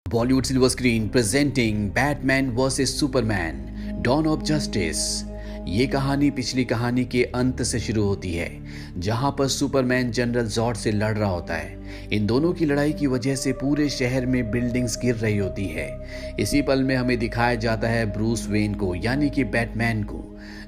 Bollywood silver screen presenting Batman vs Superman Dawn of Justice। ये कहानी पिछली कहानी के अंत से शुरू होती है, जहां पर सुपरमैन जनरल जॉर्ड से लड़ रहा होता है। इन दोनों की लड़ाई की वजह से पूरे शहर में बिल्डिंग्स गिर रही होती है। इसी पल में हमें दिखाया जाता है ब्रूस वेन को, यानी कि बैटमैन को,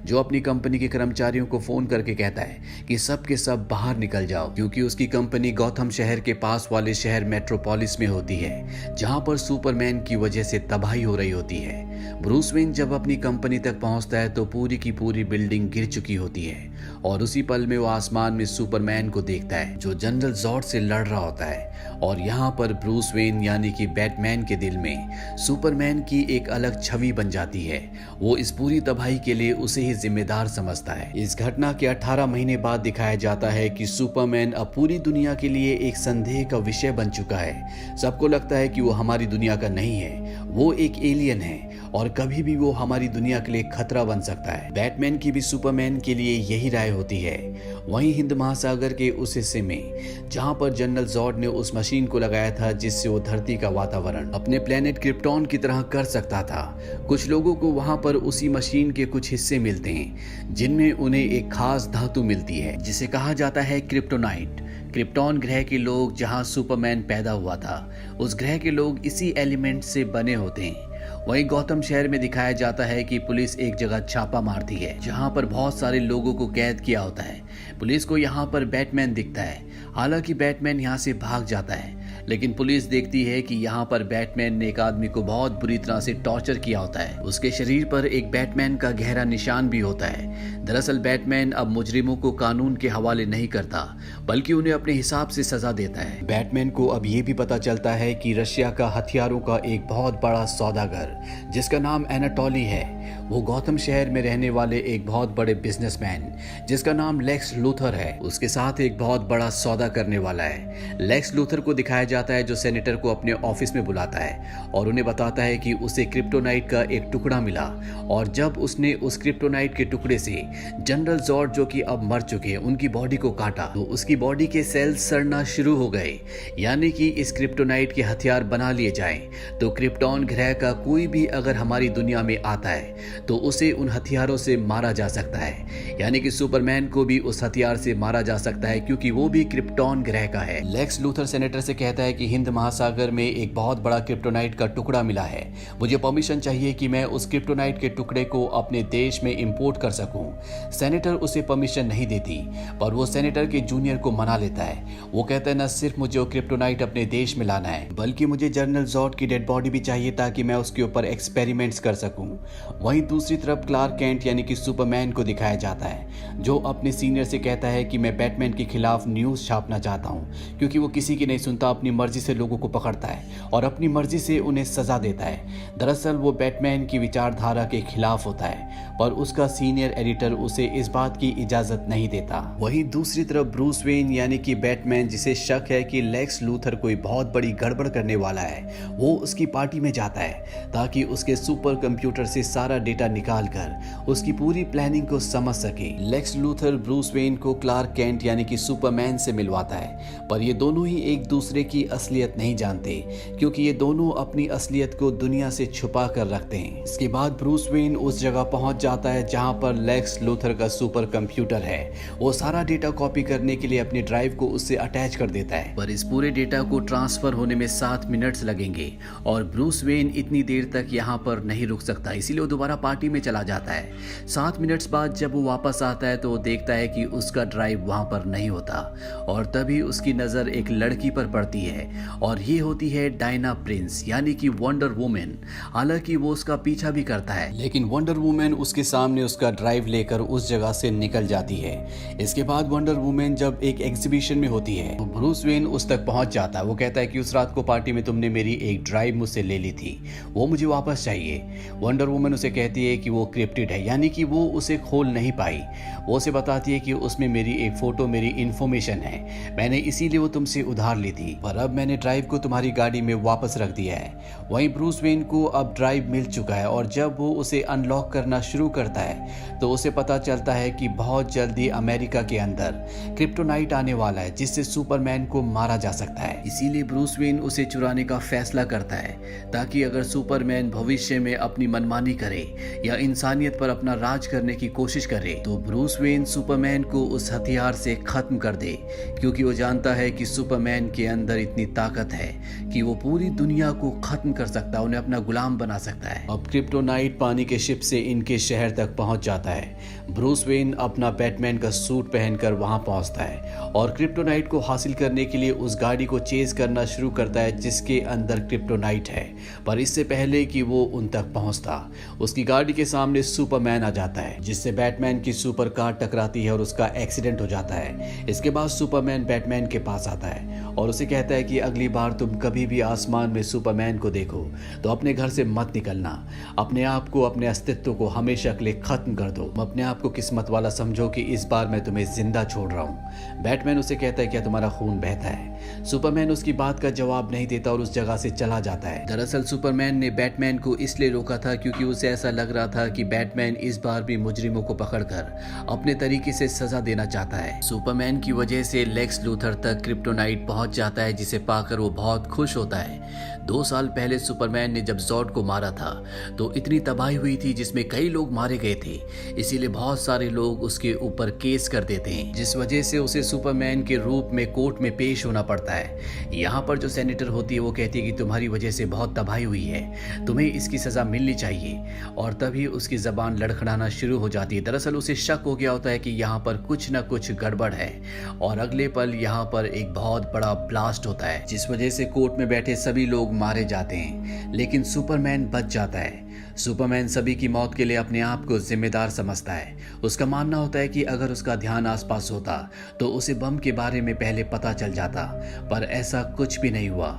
जो अपनी कंपनी के कर्मचारियों को फोन करके कहता है कि सब के सब बाहर निकल जाओ, क्योंकि उसकी कंपनी गौथम शहर के पास वाले शहर मेट्रोपोलिस में होती है, जहां पर सुपरमैन की वजह से तबाही हो रही होती है। ब्रूस वेन जब अपनी कंपनी तक पहुंचता है तो पूरी की पूरी बिल्डिंग गिर चुकी होती है, और उसी पल में वो आसमान में सुपरमैन को देखता है जो जनरल जॉर्ड से लड़ रहा होता है। और यहाँ पर ब्रूस वेन यानी कि बैटमैन के दिल में सुपरमैन की एक अलग छवि बन जाती है। वो इस पूरी तबाही के लिए उसे ही जिम्मेदार समझता है। इस घटना के 18 महीने बाद दिखाया जाता है कि सुपरमैन अब पूरी दुनिया के लिए एक संदेह का विषय बन चुका है। सबको लगता है कि वो हमारी दुनिया का नहीं है, वो एक एलियन है और कभी भी वो हमारी दुनिया के लिए खतरा बन सकता है। बैटमैन की भी सुपरमैन के लिए यही राय होती है। वहीं हिंद महासागर के उस हिस्से में जहां पर जनरल जॉर्ड ने उस मशीन को लगाया था जिससे वो धरती का वातावरण अपने प्लेनेट क्रिप्टॉन की तरह कर सकता था, कुछ लोगों को वहां पर उसी मशीन के कुछ हिस्से मिलते हैं जिनमें उन्हें एक खास धातु मिलती है जिसे कहा जाता है क्रिप्टोनाइट। क्रिप्टॉन ग्रह के लोग जहां सुपरमैन पैदा हुआ था, उस ग्रह के लोग इसी एलिमेंट से बने होते हैं। वहीं गौतम शहर में दिखाया जाता है कि पुलिस एक जगह छापा मारती है जहां पर बहुत सारे लोगों को कैद किया होता है। पुलिस को यहां पर बैटमैन दिखता है। हालांकि बैटमैन यहां से भाग जाता है, लेकिन पुलिस देखती है कि यहाँ पर बैटमैन ने एक आदमी को बहुत बुरी तरह से टॉर्चर किया होता है। उसके शरीर पर एक बैटमैन का गहरा निशान भी होता है। दरअसल बैटमैन अब मुजरिमों को कानून के हवाले नहीं करता, बल्कि उन्हें अपने हिसाब से सजा देता है। बैटमैन को अब ये भी पता चलता है कि रशिया का हथियारों का एक बहुत बड़ा सौदागर जिसका नाम एनाटोली है, वो गौतम शहर में रहने वाले एक बहुत बड़े बिजनेसमैन जिसका नाम लेक्स लूथर है, उसके साथ एक बहुत बड़ा सौदा करने वाला है। लेक्स लूथर को दिखाया जाता है जो सेनेटर को अपने ऑफिस में बुलाता है और उन्हें बताता है कि उसे क्रिप्टोनाइट का एक टुकड़ा मिला, और जब उसने उस क्रिप्टोनाइट के टुकड़े से जनरल जॉर्ड जो कि अब मर चुके हैं उनकी बॉडी को काटा तो उसकी बॉडी के सेल्स सड़ना शुरू हो गए। यानी कि इस क्रिप्टोनाइट के हथियार बना लिए जाएं तो क्रिप्टॉन ग्रह का कोई भी अगर हमारी दुनिया में आता है तो उसे उन हथियारों से मारा जा सकता है। यानी कि सुपरमैन को भी उस हथियार से मारा जा सकता है क्योंकि वो भी क्रिप्टॉन ग्रह का है। लेक्स लूथर सेनेटर से कहता है कि हिंद महासागर में एक बहुत बड़ा क्रिप्टोनाइट का टुकड़ा मिला है, मुझे परमिशन चाहिए कि मैं उस क्रिप्टोनाइट के टुकड़े को अपने देश में इंपोर्ट कर सकूं। सेनेटर उसे परमिशन नहीं देती, पर वो सेनेटर के जूनियर को मना लेता है। वो कहता है न सिर्फ मुझे वो क्रिप्टोनाइट अपने देश में लाना है, बल्कि मुझे जनरल जॉर्ड की डेड बॉडी भी चाहिए ताकि मैं उसके ऊपर एक्सपेरिमेंट्स कर सकूं। वहीं दूसरी तरफ क्लार्क केंट यानी कि सुपरमैन को दिखाया जाता है जो अपने सीनियर से कहता है कि मैं बैटमैन के खिलाफ न्यूज छापना चाहता हूं, क्योंकि वो किसी की नहीं सुनता, अपनी मर्जी से लोगों को पकड़ता है और अपनी मर्जी से उन्हें सजा देता है। दरअसल वो बैटमैन की विचारधारा के खिलाफ होता है, पर उसका सीनियर एडिटर उसे इस बात की इजाजत नहीं देता। वहीं दूसरी तरफ ब्रूस वेन यानी कि बैटमैन, जिसे शक है कि लेक्स लूथर कोई बहुत बड़ी गड़बड़ करने वाला है, वो उसकी पार्टी में जाता है ताकि उसके सुपर कंप्यूटर से सारा डेटा निकाल कर उसकी पूरी प्लानिंग को समझ सके। लेक्स लूथर ब्रूस वेन को क्लार्क केंट यानी कि सुपरमैन से मिलवाता है, पर ये दोनों ही एक दूसरे की असलियत नहीं जानते क्योंकि ये दोनों अपनी असलियत को दुनिया से छुपा कर रखते हैं। इसके बाद ब्रूस वेन उस जगह पहुंच जाता है जहां पर लेक्स लूथर का सुपर कंप्यूटर है। वो सारा डेटा कॉपी करने के लिए अपनी ड्राइव को उससे अटैच कर देता है, पर इस पूरे डेटा को ट्रांसफर होने में 7 मिनट्स लगेंगे और ब्रूस वेन इतनी देर तक यहाँ पर नहीं रुक सकता, इसीलिए वो दोबारा पार्टी में चला जाता है। 7 मिनट्स बाद जब वो वापस आता है तो वो देखता है कि उसका ड्राइव वहां पर नहीं होता, और तभी उसकी नजर एक लड़की पर पड़ती है और ये होती है डायना प्रिंस यानी कि वंडर वुमेन। हालांकि वो उसका पीछा भी करता है, लेकिन वंडर वुमेन उसके सामने उसका ड्राइव लेकर उस जगह से निकल जाती है। इसके बाद वंडर वुमेन जब एक एग्जीबिशन में होती है तो ब्रूस वेन उस तक पहुंच जाता है। वो कहता है कि उस रात को पार्टी में तुमने मेरी एक ड्राइव मुझसे ले ली थी, वो मुझे वापस चाहिए। वंडर वुमेन उसे कहती है कि वो क्रिप्टिड है, यानी कि वो उसे खोल नहीं पाई। वो उसे बताती है कि उसमें मेरी एक फ़ोटो मेरी इन्फॉर्मेशन है, मैंने इसीलिए वो तुमसे उधार ली थी, पर अब मैंने ड्राइव को तुम्हारी गाड़ी में वापस रख दिया है। वहीं ब्रूस वेन को अब ड्राइव मिल चुका है और जब वो उसे अनलॉक करना शुरू करता है तो उसे पता चलता है कि बहुत जल्दी अमेरिका के अंदर क्रिप्टोनाइट आने वाला है जिससे सुपरमैन को मारा जा सकता है। इसीलिए ब्रूस वेन उसे चुराने का फैसला करता है ताकि अगर सुपरमैन भविष्य में अपनी मनमानी करे या इंसानियत पर अपना राज करने की कोशिश करे तो ब्रूस वेन सुपरमैन को उस हथियार से खत्म कर दे, क्योंकि वो जानता है कि सुपरमैन के अंदर इतनी ताकत है कि वो पूरी दुनिया को खत्म कर सकता है, उन्हें अपना गुलाम बना सकता है। अब क्रिप्टोनाइट पानी के शिप से इनके शहर तक पहुंच जाता है। ब्रूस वेन अपना बैटमैन का सूट पहनकर वहां पहुंचता है और क्रिप्टोनाइट को हासिल करने के लिए उस गाड़ी को चेज करना शुरू करता है जिसके अंदर क्रिप्टोनाइट है। पर इससे पहले कि वो उन तक पहुंचता, उसकी गाड़ी के सामने सुपरमैन आ जाता है जिससे बैटमैन की सुपर कार टकराती है और उसका एक्सीडेंट हो जाता है। इसके बाद सुपरमैन बैटमैन के पास आता है और उसे कहता है कि अगली बार तुम कभी भी आसमान में सुपरमैन को देखो तो अपने घर से मत निकलना, अपने आप को, अपने अस्तित्व को हमेशा के लिए खत्म कर दो। अपने आप को किस्मत वाला समझो कि इस बार मैं तुम्हें जिंदा छोड़ रहा हूँ। बैटमैन उसे कहता है क्या तुम्हारा खून बहता है? सुपरमैन उसकी बात का जवाब नहीं देता और उस जगह से चला जाता है। दरअसल सुपरमैन ने बैटमैन को इसलिए रोका था क्योंकि उसे ऐसा लग रहा था कि बैटमैन इस बार भी मुजरिमों को पकड़कर अपने तरीके से सजा देना चाहता है। सुपरमैन की वजह से लेक्स लूथर तक क्रिप्टोनाइट पहुंच जाता है जिसे पाकर वो बहुत खुश होता है। 2 साल पहले सुपरमैन ने जब जॉड को मारा था तो इतनी तबाही हुई थी जिसमें कई लोग मारे गए थे, इसीलिए बहुत सारे लोग उसके ऊपर केस कर देते हैं जिस वजह से उसे सुपरमैन के रूप में कोर्ट में पेश होना पड़ता है। यहाँ पर जो सेनेटर होती है वो कहती है कि तुम्हारी वजह से बहुत तबाही हुई है, तुम्हें इसकी सजा मिलनी चाहिए, और तभी उसकी जबान लड़खड़ाना शुरू हो जाती है। दरअसल उसे शक हो गया होता है कि यहाँ पर कुछ न कुछ गड़बड़ है और अगले पल यहाँ पर एक बहुत बड़ा ब्लास्ट होता है जिस वजह से कोर्ट में बैठे सभी लोग मारे जाते हैं, लेकिन सुपरमैन बच जाता है। सुपरमैन सभी की मौत के लिए अपने आप को जिम्मेदार समझता है। उसका मानना होता है कि अगर उसका ध्यान आसपास होता तो उसे बम के बारे में पहले पता चल जाता, पर ऐसा कुछ भी नहीं हुआ।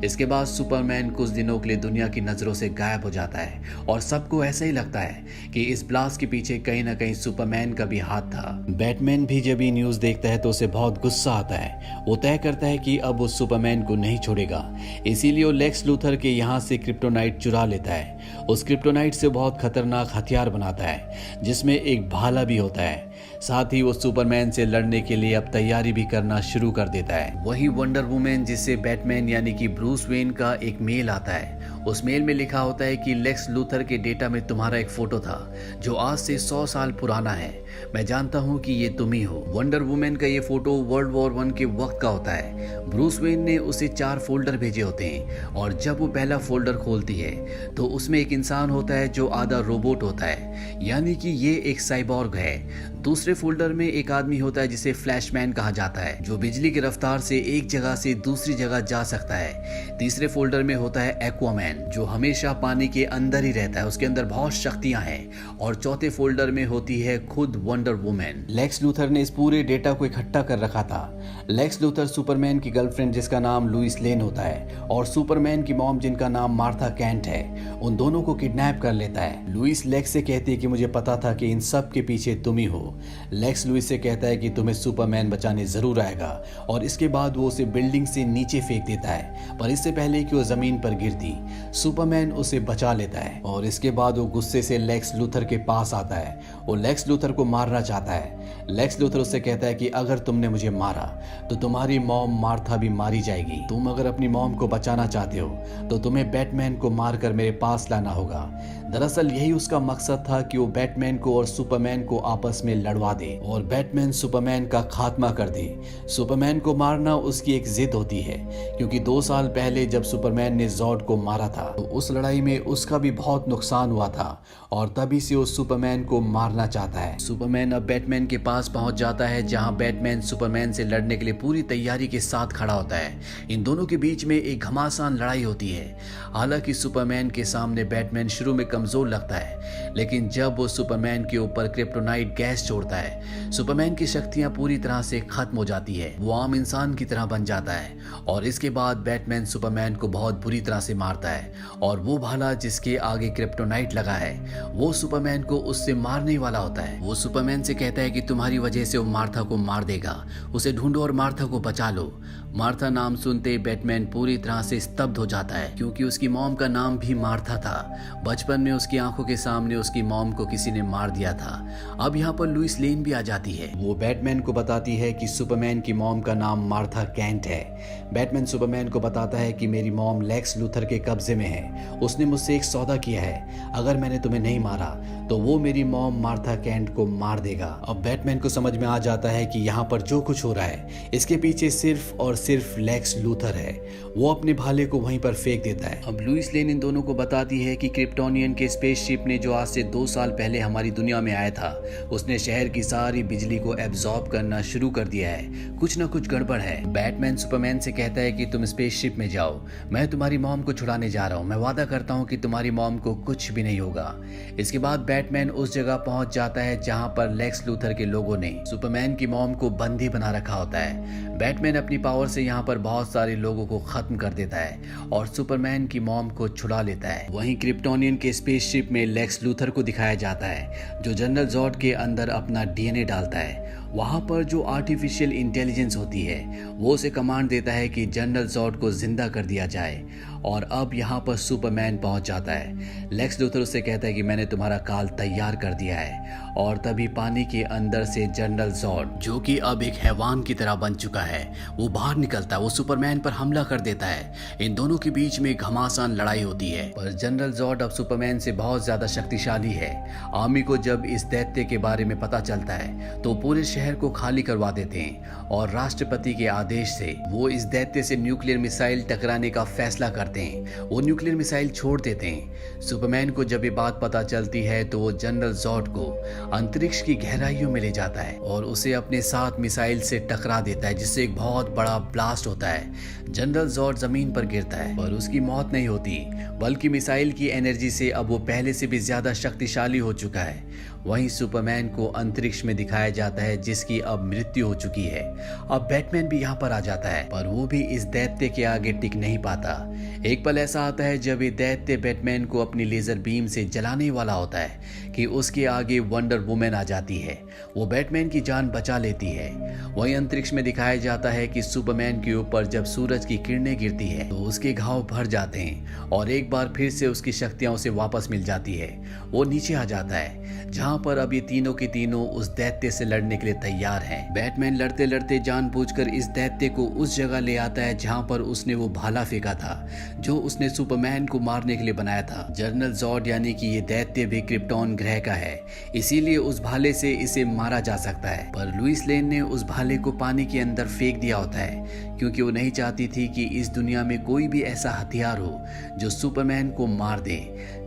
इसके बाद सुपरमैन कुछ दिनों के लिए दुनिया की नजरों से गायब हो जाता है और सबको ऐसा ही लगता है कि इस ब्लास्ट के पीछे कहीं ना कहीं सुपरमैन का भी हाथ था। बैटमैन भी जब ये न्यूज देखता है तो उसे बहुत गुस्सा आता है। वो तय करता है कि अब वो सुपरमैन को नहीं छोड़ेगा, इसीलिए वो लेक्स लूथर के यहाँ से क्रिप्टोनाइट चुरा लेता है। उस क्रिप्टोनाइट से बहुत खतरनाक हथियार बनाता है जिसमें एक भाला भी होता है। साथ ही वो सुपरमैन से लड़ने के लिए अब तैयारी भी करना शुरू कर देता है। वही वंडर वुमेन जिससे बैटमैन यानी कि ब्रूस वेन का एक मेल आता है, उस मेल में लिखा होता है कि लेक्स लूथर के डेटा में तुम्हारा एक फोटो था जो आज से 100 साल पुराना है, मैं जानता हूँ कि ये तुम ही हो। वंडर वुमेन का ये फोटो वर्ल्ड वॉर 1 के वक्त का होता है। ब्रूस वेन ने उसे 4 फोल्डर भेजे होते हैं और जब वो पहला फोल्डर खोलती है तो उसमें एक इंसान होता है जो आधा रोबोट होता है, यानी कि ये एक साइबॉर्ग है। दूसरे फोल्डर में एक आदमी होता है जिसे फ्लैशमैन कहा जाता है जो बिजली की रफ्तार से एक जगह से दूसरी जगह जा सकता है। तीसरे फोल्डर में होता है एक्वामैन जो हमेशा पानी के अंदर ही रहता है, उसके अंदर बहुत शक्तियां हैं। और चौथे फोल्डर में होती है खुद वंडर वुमेन। लेक्स लूथर ने इस पूरे डेटा को इकट्ठा कर रखा था। लेक्स लूथर सुपरमैन की गर्लफ्रेंड जिसका नाम लुइस लेन होता है और सुपरमैन की मॉम जिनका नाम मार्था कैंट है, उन दोनों को किडनैप कर लेता है। लुइस लेक्स से कहती है कि मुझे पता था कि इन सब के पीछे तुम ही हो। लेक्स लुइस से कहता है कि तुम्हें सुपरमैन बचाने जरूर आएगा और इसके बाद वो उसे बिल्डिंग से नीचे फेंक देता है, पर इससे पहले कि वो जमीन पर गिरती सुपरमैन उसे बचा लेता है और इसके बाद वो गुस्से से लेक्स लूथर के पास आता है। वो लेक्स लूथर को मारना चाहता है। लेक्स लूथर उससे कहता है कि अगर तुमने मुझे मारा तो तुम्हारी मॉम मार्था भी मारी जाएगी। तुम अगर अपनी मॉम को बचाना चाहते हो तो तुम्हें बैटमैन को मारकर मेरे पास लाना होगा। दरअसल यही उसका मकसद था कि वो बैटमैन को और सुपरमैन को आपस में लड़वा दे और बैटमैन सुपरमैन का खात्मा कर दे। सुपरमैन को मारना उसकी एक जिद होती है क्योंकि 2 साल पहले जब सुपरमैन ने जॉड को मारा था तो उस लड़ाई में उसका भी बहुत नुकसान हुआ था और तभी से वो सुपरमैन को मारना चाहता है। सुपरमैन अब बैटमैन के के पास पहुंच जाता है जहां बैटमैन सुपरमैन से लड़ने के लिए पूरी तैयारी के साथ खड़ा होता है। इन दोनों के बीच में एक घमासान लड़ाई होती है। हालांकि सुपरमैन के सामने बैटमैन शुरू में कमजोर लगता है, लेकिन जब वो सुपरमैन के ऊपर क्रिप्टोनाइट गैस छोड़ता है, सुपरमैन की शक्तियां पूरी तरह से खत्म हो जाती है। वो आम इंसान की तरह बन जाता है और इसके बाद बैटमैन सुपरमैन को बहुत बुरी तरह से मारता है और वो भाला जिसके आगे क्रिप्टोनाइट लगा है वो सुपरमैन को उससे मारने वाला होता है। वो सुपरमैन से कहता है कि तुम्हारी वजह से वो मार्था को मार देगा, उसे ढूंढो और मार्था को बचा लो। मार्था नाम सुनते ही बैटमैन पूरी तरह से स्तब्ध हो जाता है, क्योंकि उसकी मॉम का नाम भी मार्था था। बचपन में उसकी आंखों के सामने उसकी मॉम को किसी ने मार दिया था। अब यहाँ पर लुइस लेन भी आ जाती है। वो बैटमैन को बताती है कि सुपरमैन की मॉम का नाम मार्था केंट है। बैटमैन सुपरमैन को बताता है कि मेरी मॉम लेक्स लूथर के कब्जे में है। उसने मुझसे एक सौदा किया है, अगर मैंने तुम्हें नहीं मारा तो वो मेरी मॉम मार्था केंट को मार देगा। अब बैटमैन को समझ में आ जाता है कि यहाँ पर जो कुछ हो रहा है इसके पीछे सिर्फ और सिर्फ लेक्स लूथर है। वो अपने भाले को वहीं पर फेंक देता है। अब लुइस लेन इन दोनों को बताती है कि क्रिप्टोनियन के स्पेसशिप ने जो आज से 2 साल पहले हमारी दुनिया में आया था, उसने शहर की सारी बिजली को एब्जॉर्ब करना शुरू कर दिया है। कुछ ना कुछ गड़बड़ है। बैटमैन सुपरमैन से कहता है कि तुम स्पेसशिप में जाओ, मैं तुम्हारी मॉम को छुड़ाने जा रहा हूँ। मैं वादा करता हूँ कि तुम्हारी मॉम को कुछ भी नहीं होगा। इसके बाद बैटमैन उस जगह पहुंच जाता है जहां पर लेक्स लूथर के लोगों ने सुपरमैन की मॉम को बंदी बना रखा होता है। बैटमैन अपनी पावर से यहाँ पर बहुत सारे लोगों को खत्म कर देता है और सुपरमैन की मॉम को छुड़ा लेता है। वहीं क्रिप्टोनियन के स्पेसशिप में लेक्स लूथर को दिखाया जाता है जो जनरल जॉर्ड के अंदर अपना डीएनए डालता है। वहां पर जो आर्टिफिशियल इंटेलिजेंस होती है वो उसे कमांड देता है कि जनरल जॉर्ड को जिंदा कर दिया जाए। और अब यहाँ पर सुपरमैन पहुंच जाता है। लेक्स लूथर उससे कहता है कि मैंने तुम्हारा काल तैयार कर दिया है। और तभी पानी के अंदर से जनरल जॉर्ड, जो कि अब एक हैवान की तरह बन चुका है, वो बाहर निकलता है। वो सुपरमैन पर हमला कर देता है। इन दोनों के बीच में घमासान लड़ाई होती है, पर जनरल जॉर्ड अब सुपरमैन से बहुत ज्यादा शक्तिशाली है। आर्मी को जब इस दैत्य के बारे में पता चलता है तो पूरे शहर को खाली करवा देते हैं और राष्ट्रपति के आदेश से वो इस दैत्य से न्यूक्लियर मिसाइल टकराने का फैसला करते हैं। वो न्यूक्लियर मिसाइल छोड़ देते हैं। सुपरमैन को जब ये बात पता चलती है तो वो जनरल जॉर्ड को अंतरिक्ष की गहराइयों में ले जाता है और उसे अपने साथ मिसाइल से टकरा देता है, जिससे एक बहुत बड़ा ब्लास्ट होता है। जनरल जॉर्ड जमीन पर गिरता है पर उसकी मौत नहीं होती, बल्कि मिसाइल की एनर्जी से अब वो पहले से भी ज्यादा शक्तिशाली हो चुका है। वहीं सुपरमैन को अंतरिक्ष में दिखाया जाता है जिसकी अब मृत्यु हो चुकी है। अब बैटमैन भी यहाँ पर आ जाता है, पर वो भी इस दैत्य के आगे टिक नहीं पाता। एक पल ऐसा आता है जब ये दैत्य बैटमैन को अपनी लेजर बीम से जलाने वाला होता है कि उसके आगे वंडर वुमन आ जाती है। वो बैटमैन की जान बचा लेती है। वहीं अंतरिक्ष में दिखाया जाता है कि सुपरमैन के ऊपर जब सूरज की किरणें गिरती है तो उसके घाव भर जाते हैं और एक बार फिर से उसकी शक्तियां उसे वापस मिल जाती है। वो नीचे आ जाता है जहां पर अब ये तीनों के तीनों उस दैत्य से लड़ने के लिए तैयार हैं। बैटमैन लड़ते लड़ते जानबूझकर इस दैत्य को उस जगह ले आता है जहां पर उसने वो भाला फेंका था जो उसने सुपरमैन को मारने के लिए बनाया था। जनरल जॉर्ड यानी कि ये दैत्य भी क्रिप्टॉन ग्रह का है, इसीलिए उस भाले से इसे मारा जा सकता है। पर लुइस लेन ने उस भाले को पानी के अंदर फेंक दिया होता है क्योंकि वो नहीं चाहती थी कि इस दुनिया में कोई भी ऐसा हथियार हो जो सुपरमैन को मार दे।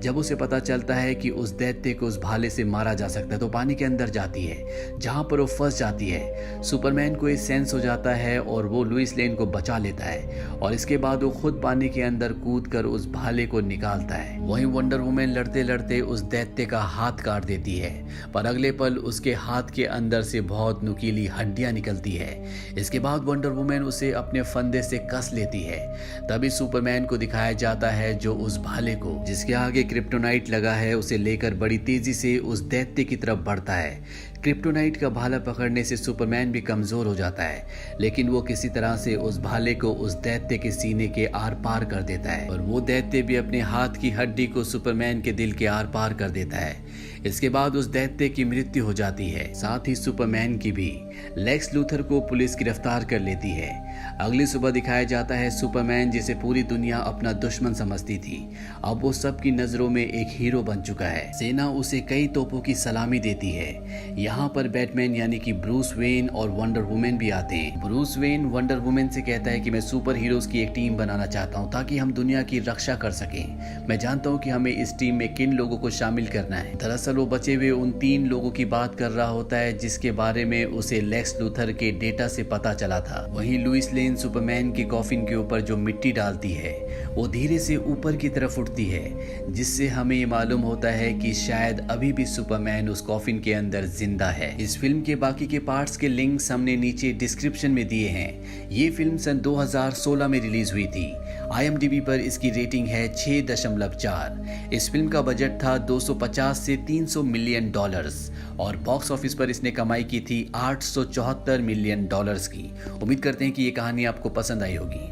जब उसे पता चलता है कि उस दैत्य को उस भाले से मारा जा सकता है तो पानी के अंदर जाती है जहां पर वो फंस जाती है। सुपरमैन को ये सेंस हो जाता है और वो लुइस लेन को बचा लेता है और इसके बाद वो खुद पानी के अंदर कूदकर उस भाले को निकालता है। वहीं वंडर वुमन लड़ते लड़ते उस दैत्य का हाथ काट देती है, पर अगले पल उसके हाथ के अंदर से बहुत नुकीली हड्डियां निकलती है। इसके बाद वंडर वुमन उसे अपने फंदे से कस लेती है। तभी सुपरमैन को दिखाया जाता है जो उस भाले को, जिसके आगे क्रिप्टोनाइट लगा है, उसे लेकर बड़ी तेजी से उस दैत्य की तरफ बढ़ता है। क्रिप्टोनाइट का भाला पकड़ने से सुपरमैन भी कमजोर हो जाता है, लेकिन वो किसी तरह से उस भाले को उस दैत्य के सीने के आर पार कर देता है और वो दैत्य भी अपने हाथ की हड्डी को सुपरमैन के दिल के आर पार कर देता है। इसके बाद उस दैत्य की मृत्यु हो जाती है, साथ ही सुपरमैन की भी। लेक्स लूथर को पुलिस गिरफ्तार कर लेती है। अगली सुबह दिखाया जाता है सुपरमैन जिसे पूरी दुनिया अपना दुश्मन समझती थी, अब वो सबकी नजरों में एक हीरो बन चुका है। सेना उसे कई तोपों की सलामी देती है। यहाँ पर बैटमैन यानी कि ब्रूस वेन और वंडर वुमेन भी आते हैं। ब्रूस वेन वंडर वुमेन से कहता है कि मैं सुपर हीरोज की एक टीम बनाना चाहता हूँ ताकि हम दुनिया की रक्षा कर सकें। मैं जानता हूँ कि हमें इस टीम में किन लोगों को शामिल करना है। दरअसल वो बचे हुए उन 3 लोगों की बात कर रहा होता है जिसके बारे में उसे लेक्स लूथर के डेटा से पता चला था। वहीं लुइस लेन सुपरमैन के कॉफिन के ऊपर जो मिट्टी डालती है वो धीरे से ऊपर की तरफ उठती है, जिससे हमें ये मालूम होता है कि शायद अभी भी सुपरमैन उस कॉफिन के अंदर जिंदा है। इस फिल्म के बाकी के पार्ट्स के लिंक्स हमने नीचे डिस्क्रिप्शन में दिए हैं। ये फिल्म सन 2016 में रिलीज हुई थी। IMDb पर इसकी रेटिंग है 6.4। इस फिल्म का बजट था 250 से 300 मिलियन डॉलर्स और बॉक्स ऑफिस पर इसने कमाई की थी 874 मिलियन डॉलर्स की। उम्मीद करते हैं कि ये कहानी आपको पसंद आई होगी।